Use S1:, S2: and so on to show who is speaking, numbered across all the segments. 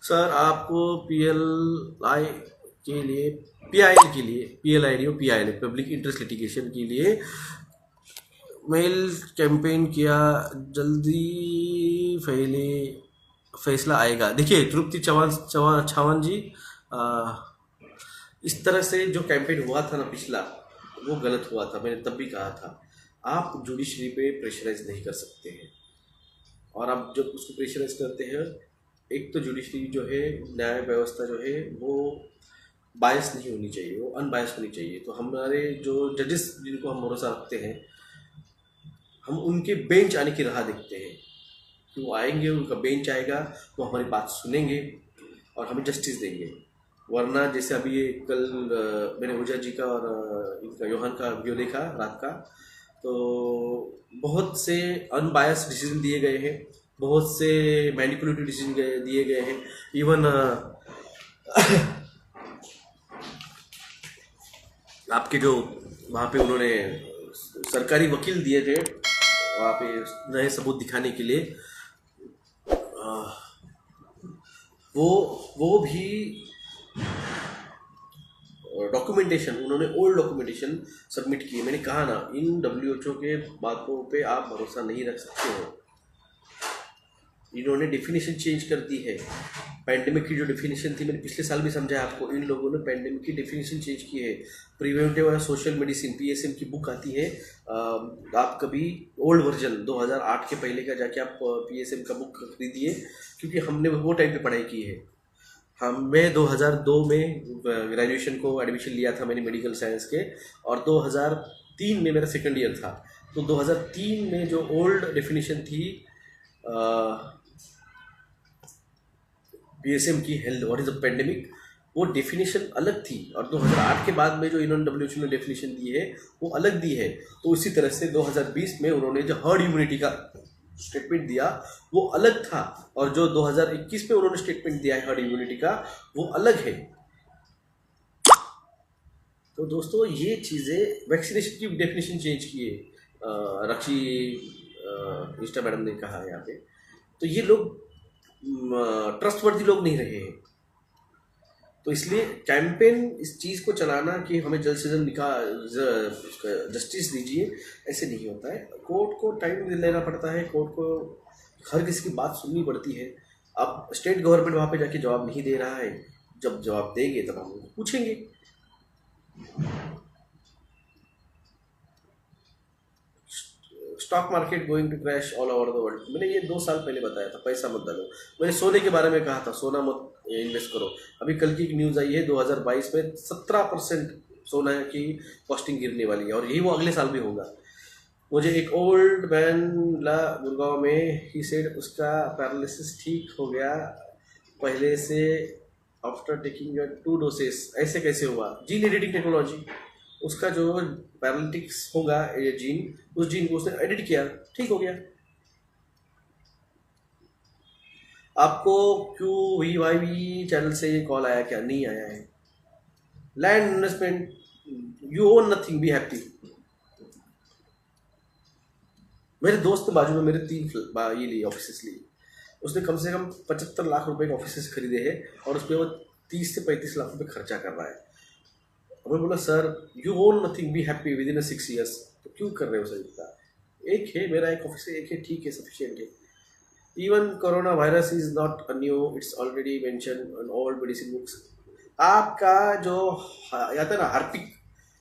S1: Sir आपको PLI के लिए, पीआईएल के लिए, पीएलआईडी और पीआईएल पब्लिक इंटरेस्ट लिटिगेशन के लिए मेल कैंपेन किया, जल्दी फैले फैसला आएगा। देखिए तृप्ति चौहान चौहान छावन जी, आ, इस तरह से जो कैंपेन हुआ था ना पिछला, वो गलत हुआ था। मैंने तब भी कहा था आप जुडिशरी पे प्रेशराइज नहीं कर सकते हैं, और आप जब उसको प्रेशराइज करते हैं, एक तो जुडिशरी जो है, न्याय व्यवस्था जो है वो बायस नहीं होनी चाहिए, वो अनबायस होनी चाहिए। तो हमारे जो जजेस जिनको हम भरोसा रखते हैं, हम उनके बेंच आने की राह देखते हैं कि वो आएंगे, उनका बेंच आएगा, वो हमारी बात सुनेंगे और हमें जस्टिस देंगे। वरना जैसे अभी ये कल मैंने ओझा जी का और इनका योहान का वीडियो देखा रात का, तो बहुत से अनबायस्ड डिसीजन दिए गए हैं, बहुत से मैनिपुलेटिव डिसीजन दिए गए हैं। इवन आपके जो वहाँ पे उन्होंने सरकारी वकील दिए थे वहाँ पे नए सबूत दिखाने के लिए, वो वो भी डॉक्यूमेंटेशन, उन्होंने ओल्ड डॉक्यूमेंटेशन सबमिट किए। मैंने कहा ना, इन डब्ल्यूएचओ के बातों पे आप भरोसा नहीं रख सकते हो। इन्होंने डेफिनेशन चेंज कर दी है। पैंडेमिक की जो डेफिनेशन थी, मैंने पिछले साल भी समझाया आपको, इन लोगों ने पैंडेमिक की डेफिनेशन चेंज की है। प्रिवेंटिव और सोशल मेडिसिन पीएसएम की बुक आती है, आप कभी ओल्ड वर्जन 2008 के पहले का जाके आप पीएसएम का बुक खरीदिए, क्योंकि हमने वो टाइम पे पढ़ाई की है। मैं 2002 में ग्रेजुएशन को एडमिशन लिया था मैंने मेडिकल साइंस के, और 2003 में मेरा सेकंड ईयर था। तो 2003 में जो ओल्ड डेफिनेशन थी पीएसएम की, health what is a pandemic, वो डेफिनेशन अलग थी। और 2008 के बाद में जो इन्होंने डब्ल्यूएचओ ने डेफिनेशन दी है वो अलग दी है। तो इसी तरह से 2020 में उन्होंने जो हर्ड इम्यूनिटी का स्टेटमेंट दिया वो अलग था, और जो 2021 में उन्होंने स्टेटमेंट दिया है हर्ड इम्यूनिटी का, वो अलग है। तो दोस्तों ये चीज़ें, वैक्सीनेशन की डेफिनेशन चेंज की है, रक्षी इंस्टा मैडम ने कहा है यहाँ पे। तो ये लोग ट्रस्टवर्दी लोग नहीं रहे हैं। तो इसलिए कैंपेन इस चीज़ को चलाना कि हमें जल्द से जल्द जस्टिस दीजिए, ऐसे नहीं होता है। कोर्ट को टाइम लेना पड़ता है, कोर्ट को हर किसी की बात सुननी पड़ती है। अब स्टेट गवर्नमेंट वहाँ पे जाके जवाब नहीं दे रहा है, जब जवाब देंगे तब हम उनको पूछेंगे। Stock market going to crash all over the world, मैंने ये 2 साल पहले बताया था। पैसा मत डालो। मैंने सोने के बारे में कहा था, सोना मत इन्वेस्ट करो। अभी कल की एक न्यूज़ आई है, 2022 में 17% सोना की कॉस्टिंग गिरने वाली है, और यही वो अगले साल भी होगा। मुझे एक ओल्ड मैन ला गुड़गांव में, ही सेड उसका पैरालिसिस ठीक हो गया पहले से आफ्टर टेकिंग 2 डोसेस। ऐसे कैसे हुआ? जीन एडिटिंग टेक्नोलॉजी, उसका जो पैरालिटिक्स होगा ये जीन, उस जीन को उसने एडिट किया, ठीक हो गया। आपको क्यों वीवाईवी चैनल से ये कॉल आया? क्या नहीं आया है? Land investment, you own nothing, be happy. मेरे दोस्त ने बाजू में मेरे 3 ये लिए ऑफिस लिए, उसने कम से कम 75 लाख रुपए के ऑफिस खरीदे हैं, और उस पर वो 30 से 35 लाख रुपए खर्चा कर रहा है। मैं बोला sir you own nothing, be happy with in 6 years, तो क्यों कर रहे हो सर इतना? एक है मेरा, एक ऑफिस है, एक है, ठीक है, सफिशियंट है। Even corona virus is not a new, it's already mention on all medicine books. आपका जो या था ना हार्पिक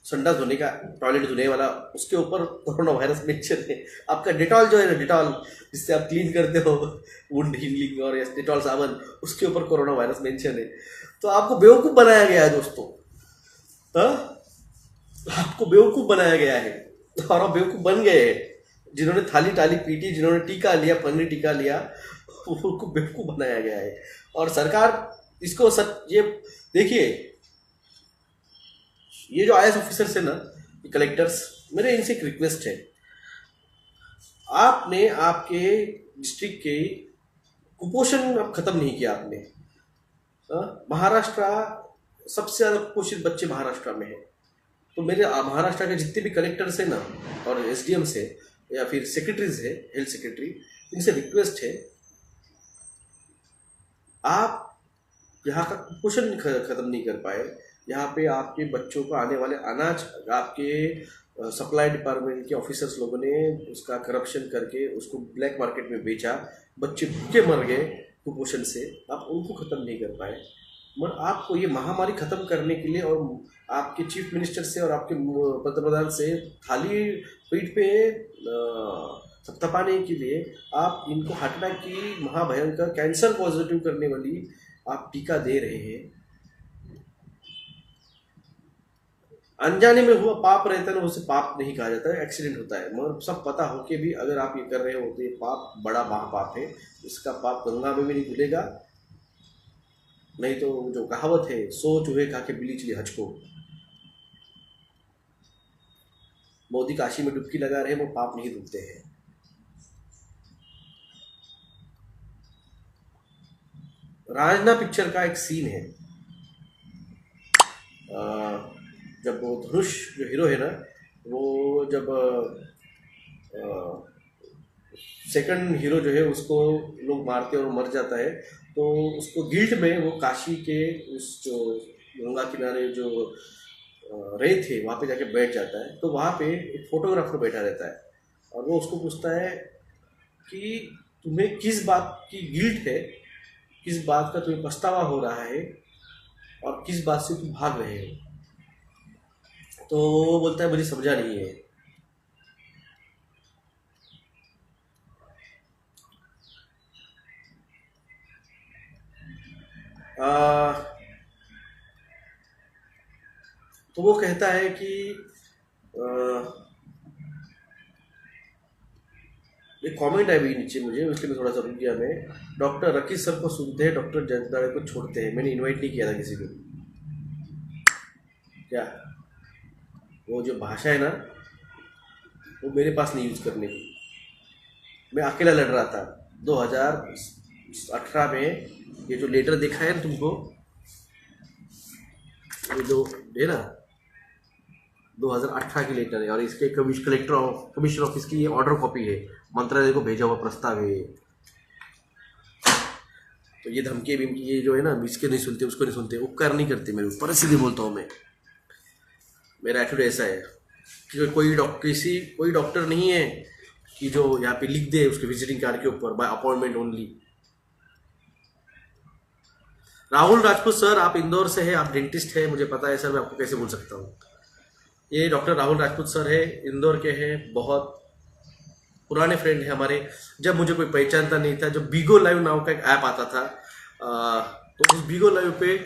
S1: संडास धोने का, टॉयलेट धोने वाला, उसके ऊपर कोरोना वायरस मेंशन है। आपका डेटॉल जो है ना, डेटॉल जिससे आप क्लीन करते हो वुंड हीलिंग और डेटॉल साबुन, उसके ऊपर कोरोना वायरस मेंशन है। तो आपको बेवकूफ़ बनाया गया है दोस्तों। हाँ, आपको बेवकूफ़ बनाया गया है, और आप बेवकूफ़ बन गए हैं। जिन्होंने थाली टाली पीटी, जिन्होंने टीका लिया, पनीर टीका लिया, उनको बेवकूफ़ बनाया गया है। और सरकार इसको ये देखिए, ये जो आईएएस ऑफिसर्स है ना, ये कलेक्टर्स, मेरे इनसे एक रिक्वेस्ट है, आपने आपके डिस्ट्रिक्ट के कुपोषण अब खत्म नहीं किया आपने। महाराष्ट्र सबसे ज़्यादा कुपोषित बच्चे महाराष्ट्र में हैं। तो मेरे महाराष्ट्र के जितने भी कलेक्टर्स हैं ना, और एसडीएम्स है, या फिर सेक्रेटरीज है, हेल्थ सेक्रेटरी, इनसे रिक्वेस्ट है, आप यहाँ का कुपोषण ख़त्म नहीं कर पाए, यहाँ पे आपके बच्चों को आने वाले अनाज आपके सप्लाई डिपार्टमेंट के ऑफिसर्स लोगों ने उसका करप्शन करके उसको ब्लैक मार्केट में बेचा, बच्चे भूखे मर गए कुपोषण से, आप उनको ख़त्म नहीं कर पाए। मगर आपको ये महामारी ख़त्म करने के लिए और आपके चीफ मिनिस्टर से और आपके पंतप्रधान से थाली पीठ पे थपथपाने के लिए आप इनको हार्ट अटैक की महाभयंकर कैंसर पॉजिटिव करने वाली आप टीका दे रहे हैं। अनजाने में हुआ पाप रहता है ना, उसे पाप नहीं कहा जाता है, एक्सीडेंट होता है। मगर सब पता हो के भी अगर आप ये कर रहे हो तो ये पाप बड़ा महापाप है, इसका पाप गंगा में भी नहीं धुलेगा। नहीं तो जो कहावत है, सो चूहे खा के बिल्ली चली हज को, मोदी काशी में डुबकी लगा रहे हैं, वो पाप नहीं धुलते हैं। राजना पिक्चर का एक सीन है, जब वो धनुष जो हीरो है ना, वो जब सेकंड हीरो जो है उसको लोग मारते और मर जाता है, तो उसको गिल्ट में वो काशी के उस जो गंगा किनारे जो रेत थे वहाँ पे जाके बैठ जाता है। तो वहाँ पे एक फोटोग्राफर बैठा रहता है और वो उसको पूछता है कि तुम्हें किस बात की गिल्ट है, किस बात का तुम्हें पछतावा हो रहा है और किस बात से तुम भाग रहे हो। तो वो बोलता है मुझे समझा नहीं है। तो वो कहता है कि एक कमेंट आई भी नीचे मुझे, इसलिए मैं थोड़ा सा रुक गया। मैं डॉक्टर रकीस सर को सुनते हैं, डॉक्टर जयंत को छोड़ते हैं। मैंने इनवाइट नहीं किया था किसी को। क्या वो जो भाषा है ना, वो मेरे पास नहीं यूज़ करने की। मैं अकेला लड़ रहा था 2018 में। ये जो लेटर देखा है ना तुमको, ये जो है ना 2018 की लेटर है और इसके कमिश्नर ऑफिस की ये ऑर्डर कॉपी है, मंत्रालय को भेजा हुआ प्रस्ताव है। तो ये धमकी बिमकी ये जो है ना, इसके नहीं सुनते उसको नहीं सुनते, उपकार नहीं करते मेरे ऊपर, सीधे बोलता हूँ मैं। मेरा एटीट्यूड ऐसा है कि कोई डॉक्टर नहीं है कि जो यहाँ पे लिख दे उसके विजिटिंग कार्ड के ऊपर bye appointment only. Rahul Rajput sir, आप इंदौर से हैं, आप डेंटिस्ट हैं, मुझे पता है सर, मैं आपको कैसे बोल सकता हूँ। ये डॉक्टर राहुल राजपूत सर है, इंदौर के हैं, बहुत पुराने फ्रेंड है हमारे। जब मुझे कोई पहचानता नहीं था, जब बीगो लाइव नाम का एक ऐप आता था, तो उस बीगो लाइव पे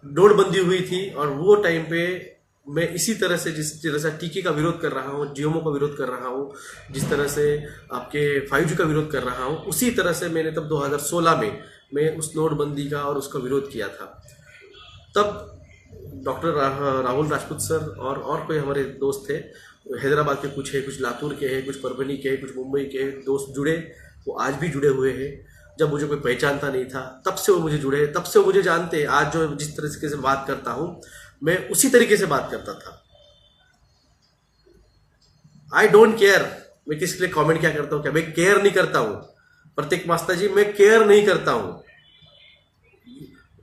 S1: नोटबंदी हुई थी और वो टाइम पे मैं इसी तरह से, जिस तरह से टीके का विरोध कर रहा हूँ, जियोमो का विरोध कर रहा हूँ, जिस तरह से आपके 5G का विरोध कर रहा हूँ, उसी तरह से मैंने तब 2016 में मैं उस नोटबंदी का और उसका विरोध किया था। तब डॉक्टर राहुल राजपूत सर और कोई हमारे दोस्त थे, हैदराबाद के कुछ है, कुछ लातूर के हैं, कुछ परभनी के हैं, कुछ मुंबई के हैं, दोस्त जुड़े, वो आज भी जुड़े हुए हैं। जब मुझे कोई पहचानता नहीं था तब से वो मुझे जुड़े, तब से वो मुझे जानते हैं। आज जो जिस तरीके से बात करता हूँ मैं उसी तरीके से बात करता था। आई डोंट केयर मैं किसके लिए कमेंट क्या करता हूँ, क्या मैं केयर नहीं करता हूँ। प्रत्येक मास्टर जी, मैं केयर नहीं करता हूँ।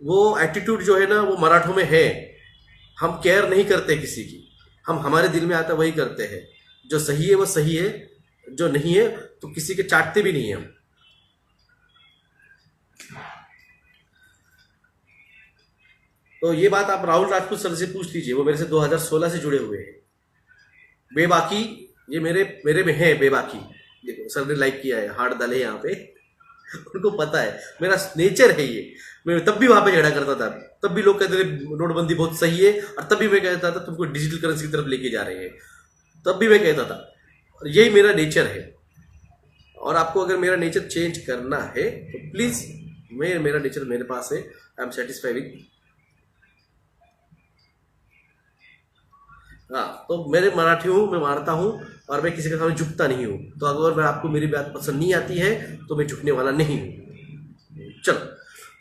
S1: वो एटीट्यूड जो है ना, वो मराठों में है। हम केयर नहीं करते किसी की, हम हमारे दिल में आता वही करते हैं। जो सही है वो सही है, जो नहीं है तो किसी के चाटते भी नहीं है हम। तो ये बात आप राहुल राजपूत सर से पूछ लीजिए, वो मेरे से 2016 से जुड़े हुए हैं। बेबाकी ये मेरे में है बेबाकी। देखो सर ने लाइक किया है, हार्ट डाले यहाँ पे, उनको पता है मेरा नेचर है ये। मैं तब भी वहां पे झगड़ा करता था, तब भी लोग कहते थे नोटबंदी बहुत सही है, और तब भी मैं कहता था तुमको डिजिटल करेंसी की तरफ लेके जा रहे हैं, तब भी मैं कहता था। यही मेरा नेचर है। और आपको अगर मेरा नेचर चेंज करना है तो प्लीज, मेरा नेचर मेरे पास है, आई एम सेटिस्फाइड विद। हाँ, तो मेरे मराठी हूँ, मैं मारता हूँ और मैं किसी के सामने झुकता नहीं हूँ। तो अगर आपको मेरी बात पसंद नहीं आती है तो मैं झुकने वाला नहीं हूँ। चलो,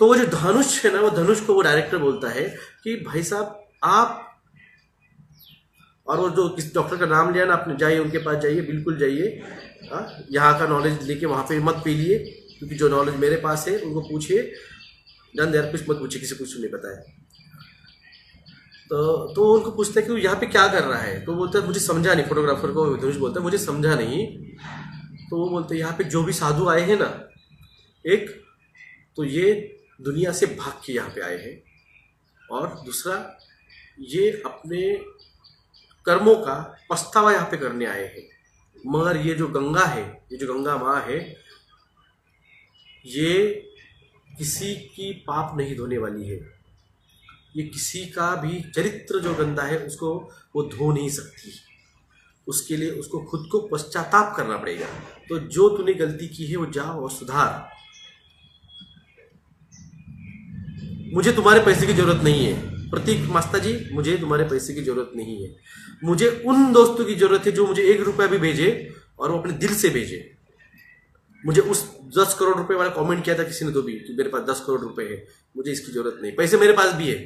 S1: तो वो जो धनुष है ना, वो धनुष को वो डायरेक्टर बोलता है कि भाई साहब आप, और वो जो किस डॉक्टर का नाम लिया ना आपने, जाइए उनके पास जाइए, बिल्कुल जाइए। यहाँ का नॉलेज लेके वहाँ पे मत पीलिए, क्योंकि जो नॉलेज मेरे पास है उनको पूछिए। जान दे यार, कुछ मत पूछे, किसी कुछ नहीं पता है। तो उनको पूछते हैं कि यहाँ पे क्या कर रहा है, तो बोलता है मुझे समझा नहीं, फोटोग्राफर को धनुष बोलता है मुझे समझा नहीं। तो वो बोलते हैं यहाँ पे जो भी साधु आए हैं ना, एक तो ये दुनिया से भाग के यहाँ पे आए हैं, और दूसरा ये अपने कर्मों का पछतावा यहाँ पे करने आए हैं। मगर ये जो गंगा है, ये जो गंगा माँ है, ये किसी की पाप नहीं धोने वाली है। ये किसी का भी चरित्र जो गंदा है उसको वो धो नहीं सकती। उसके लिए उसको खुद को पश्चाताप करना पड़ेगा। तो जो तूने गलती की है वो जा और सुधार। मुझे तुम्हारे पैसे की जरूरत नहीं है प्रतीक मास्टर जी, मुझे तुम्हारे पैसे की जरूरत नहीं है। मुझे उन दोस्तों की जरूरत है जो मुझे 1 रुपया भी भेजे और वो अपने दिल से भेजे। मुझे उस 10 करोड़ रुपए वाला कमेंट किया था किसी ने तो भी कि मेरे पास 10 करोड़ रुपए है, मुझे इसकी जरूरत नहीं। पैसे मेरे पास भी है,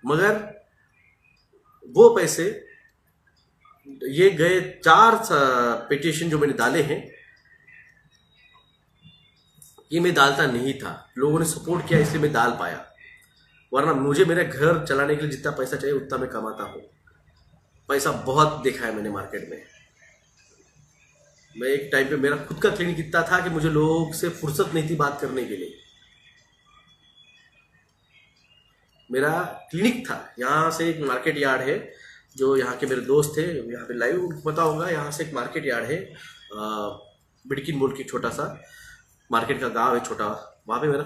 S1: मगर वो पैसे ये गए 4 पिटीशन जो मैंने डाले हैं, ये मैं डालता नहीं था, लोगों ने सपोर्ट किया इसलिए मैं डाल पाया। वरना मुझे मेरे घर चलाने के लिए जितना पैसा चाहिए उतना मैं कमाता हूँ। पैसा बहुत देखा है मैंने मार्केट में। मैं एक टाइम पे मेरा खुद का क्लिनिक इतना था कि मुझे लोगों से फुर्सत नहीं थी बात करने के लिए। मेरा क्लिनिक था, यहाँ से एक मार्केट यार्ड है, जो यहाँ के मेरे दोस्त थे यहाँ पे लाइव, उनको पता होगा। यहाँ से एक मार्केट यार्ड है, बिडकिन बोल के छोटा सा मार्केट का गांव है छोटा, वहाँ पे मेरा